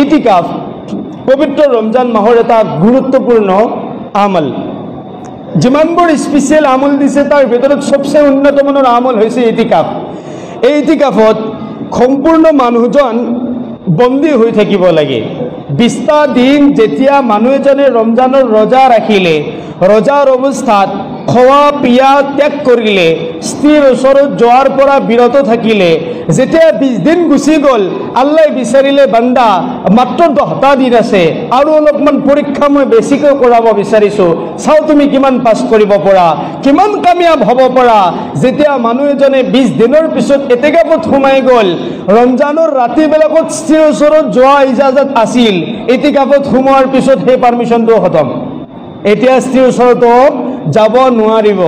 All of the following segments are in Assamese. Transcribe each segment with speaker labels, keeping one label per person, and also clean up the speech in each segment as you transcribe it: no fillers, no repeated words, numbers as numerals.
Speaker 1: ইতিকাফ পবিত্ৰ ৰমজান মাহৰ এটা গুৰুত্বপূৰ্ণ আমল। যিমানবোৰ স্পেচিয়েল আমল দিছে তাৰ ভিতৰত সবচে উন্নত মানৰ আমল হৈছে ইতিকাফ। এই ইতিকাফত সম্পূৰ্ণ মানুহজন বন্দী হৈ থাকিব লাগে। 20টা দিন যেতিয়া মানুহ এজনে ৰমজানৰ ৰোজা ৰাখিলে, ৰোজাৰ অৱস্থাত খোৱা পিয়া ত্যাগ কৰিলে, স্ত্ৰীৰ ওচৰত যোৱাৰ পৰা বিৰত থাকিলে, যেতিয়া 20 দিন গুচি গ'ল, আল্লাহ বিচাৰিলে বান্দা মাত্ৰ 10টা দিন আছে আৰু অলপমান পৰীক্ষা মই বেছিকৈ কৰাব বিচাৰিছোঁ, চাও তুমি কিমান পাছ কৰিব পৰা, কিমান কামিয়াব হ'ব পৰা। যেতিয়া মানুহ এজনে 20 দিনৰ পিছত ইতিকাফত সোমাই গ'ল, ৰমজানৰ ৰাতিবিলাকত স্ত্ৰীৰ ওচৰত যোৱা ইজাজত আছিল, ইতিকাফত সোমোৱাৰ পিছত সেই পাৰ্মিশ্যনটো খতম। এতিয়া স্ত্ৰীৰ ওচৰতো যাব নোৱাৰিব।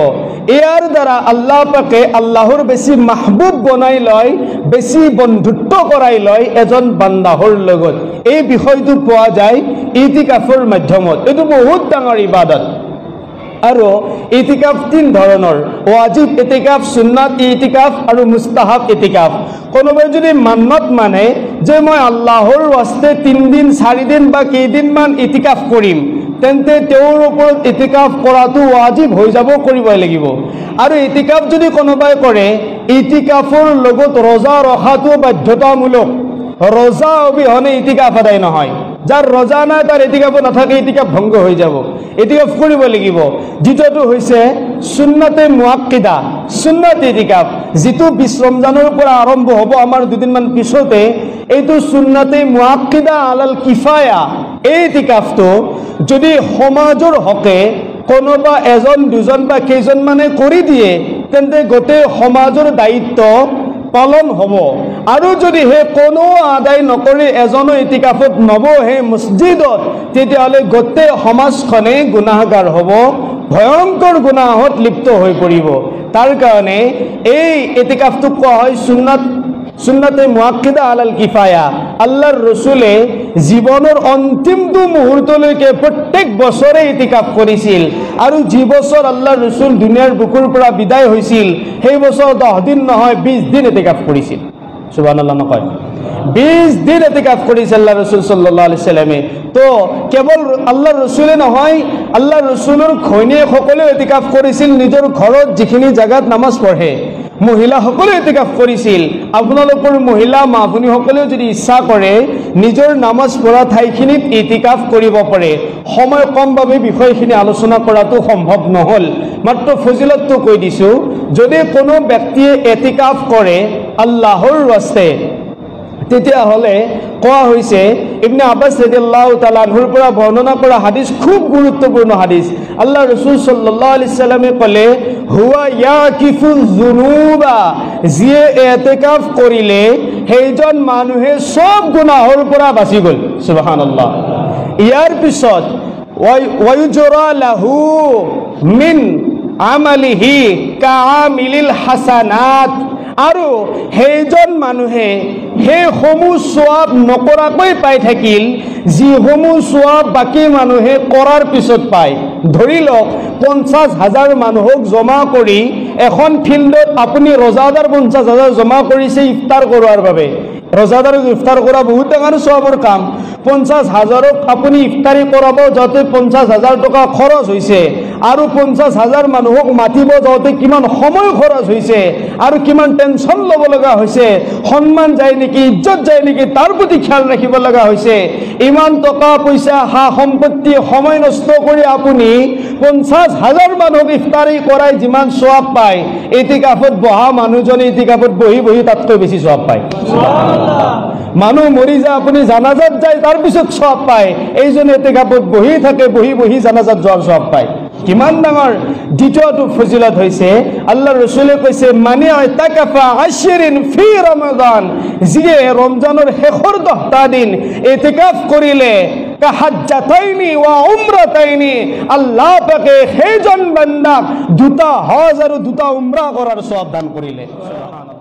Speaker 1: ইয়াৰ দ্বাৰা আল্লাহ পাকে আল্লাহৰ বেছি মাহবুব বনাই লয়, বেছি বন্ধুত্ব কৰাই লয় এজন বান্দাহৰ লগত। এই বিষয়টো পোৱা যায় ইতিকাফৰ মাধ্যমত। এইটো বহুত ডাঙৰ ইবাদত। আৰু ইতিকাফ 3 ধৰণৰ: ৱাজিব ইতিকাফ, সুন্নাত ইতিকাফ আৰু মুস্তাহাব ইতিকাফ। কোনোবাই যদি মান্নত মানে যে মই আল্লাহৰ ৱাস্তে 3 দিন 4 দিন বা কেইদিনমান ইতিকাফ কৰিম, তেন্তে তেওঁৰ ওপৰত ইতিকাফ কৰাটো ৱাজিব হৈ যাব, কৰিবই লাগিব। আৰু ইতিকাফ যদি কোনোবাই কৰে, ইতিকাফৰ লগত ৰোজা ৰখাটো বাধ্যতামূলক। ৰোজা অবিহনে ইতিকাফ আদায় নহয়। যাৰ ৰোজা নাই তাৰ ইতিকাফ নাথাকে, ইতিকাফ ভংগ হৈ যাব, ইতিকাফ কৰিব লাগিব। দ্বিতীয়টো হৈছে সুন্নতে মুআক্কিদা, সুন্নত ইতিকাফ, যিটো 20 ৰমজানৰ পৰা আৰম্ভ হ'ব আমাৰ 2 দিনমান পিছতে। এইটো সুন্নতে মুআক্কিদা আলাল কিফায়া। এই ইতিকাফটো যদি সমাজৰ হকে কোনোবা এজন দুজন বা কেইজনমানে কৰি দিয়ে, তেন্তে গোটেই সমাজৰ দায়িত্ব পালন হ'ব। আৰু যদি হে কোনো আদায় নকৰি এজনো ইতিকাফত নবহে মছজিদত, তেতিয়াহ'লে গোটেই সমাজখনে গুনাহগাৰ হ'ব, ভয়ংকৰ গুনাহত লিপ্ত হৈ পৰিব। তাৰ কাৰণে এই ইতিকাফটোক কোৱা হয় সুন্নতে মুআক্কিদা আলাল কিফায়া। আল্লাহৰ ৰসুলে জীৱনৰ অন্তিমটো মুহূৰ্তলৈকে প্ৰত্যেক বছৰে ইতিকাফ কৰিছিল। আৰু যি বছৰ আল্লাহৰ ৰসুল দুনিয়াৰ বুকুৰ পৰা বিদায় হৈছিল, সেই বছৰ 10 দিন নহয় 20 দিন ইতিকাফ কৰিছিল। সুবহানাল্লাহ নকয়, 20 দিন ইতিকাফ কৰিছিল আল্লাহ ৰসুল সাল্লাল্লাহু আলাইহি সাল্লামে। তো কেৱল আল্লাহৰ ৰসুলে নহয়, আল্লাহৰ ৰসুলৰ ঘৈণীয়েকসকলেও ইতিকাফ কৰিছিল। নিজৰ ঘৰত যিখিনি জাগাত নামাজ পঢ়ে, মহিলাসকলে ইতিকাফ কৰিছিল। আপোনালোকৰ মহিলা মা ভনীসকলেও যদি ইচ্ছা কৰে, নিজৰ নামাজ পঢ়া ঠাইখিনিত ইতিকাফ কৰিব পাৰে। সময় কম বাবে বিষয়খিনি আলোচনা কৰাটো সম্ভৱ নহ'ল, মাত্ৰ ফজিলতটো কৈ দিছোঁ। যদি কোনো ব্যক্তিয়ে ইতিকাফ কৰে আল্লাহৰ ৱাস্তে, তেতিয়াহ'লে কোৱা হৈছে, ইবনে আব্বাছ ৰাদিয়াল্লাহু তাআলা আনহুৰ পৰা বৰ্ণনা কৰা হাদিস, খুব গুৰুত্বপূৰ্ণ হাদিস। আল্লাহ ৰসুল সাল্লাল্লাহু আলাইহি সাল্লামে ক'লে, হুৱা ইয়াকিফুজ যুনুবা, যিয়ে ইতিকাফ কৰিলে সেইজন মানুহে সব গুনাহৰ পৰা বাচি গ'ল। সুবহানাল্লাহ। ইয়াৰ পিছত ওয়ায়ুজৰা লাহু মিন আমালিহি কাআমিলিল হাসানাত, আৰু সেইজন মানুহে সেইসমূহ সওয়াব নকৰাকৈ পাই থাকিল যিসমূহ সওয়াব বাকী মানুহে কৰাৰ পিছত পায়। ধৰি লওক 50,000 মানুহক জমা কৰি এখন ফিল্ডত আপুনি ৰোজাদাৰ 50,000 জমা কৰিছে ইফতাৰ কৰোৱাৰ বাবে। ৰোজাদাৰক ইফতাৰ কৰা বহুত ডাঙৰ সওয়াবৰ কাম। 50,000ক আপুনি ইফতাৰী কৰাব যাওঁতে 50,000 টকা খৰচ হৈছে, আৰু 50,000 মানুহক মাতিব যাওঁতে কিমান সময় খৰচ হৈছে, আৰু কিমান টেনশ্যন ল'ব লগা হৈছে, সন্মান যায় নেকি, ইজ্জত যায় নেকি, তাৰ প্ৰতি খেয়াল ৰাখিব লগা হৈছে। ইমান টকা পইচা সা সম্পত্তি সময় নষ্ট কৰি আপুনি 50,000 মানুহক ইফতাৰী কৰাই যিমান সওয়াব পায়, ইতিকাফত বহা মানুহজনে ইতিকাফত বহি বহি তাতকৈ বেছি সওয়াব পায়। মানুহ মৰি যায়, আপুনি জানাজাত যায়, তাৰ পিছত সওয়াব পায়। এইজনে ইতিকাফত বহি থাকে, বহি বহি জানাজাত যোৱাৰ সওয়াব পায়। কিমান ডাঙৰ। দ্বিতীয়টো ফজিলত হৈছে, আল্লাহ ৰসুলে কৈছে, মানি ইতাকাফা 10 ফি ৰমজান, যিয়ে ৰমজানৰ শেষৰ 10টা দিন ইতিকাফ কৰিলে, কাহাজ্জাতাইনি ওয়া উমৰাতাইনি, আল্লাহ পাকে সেইজন বান্দাক 2টা হজ আৰু 2টা উমৰা কৰাৰ সওয়াব দান কৰিলে। সুবহানাল্লাহ।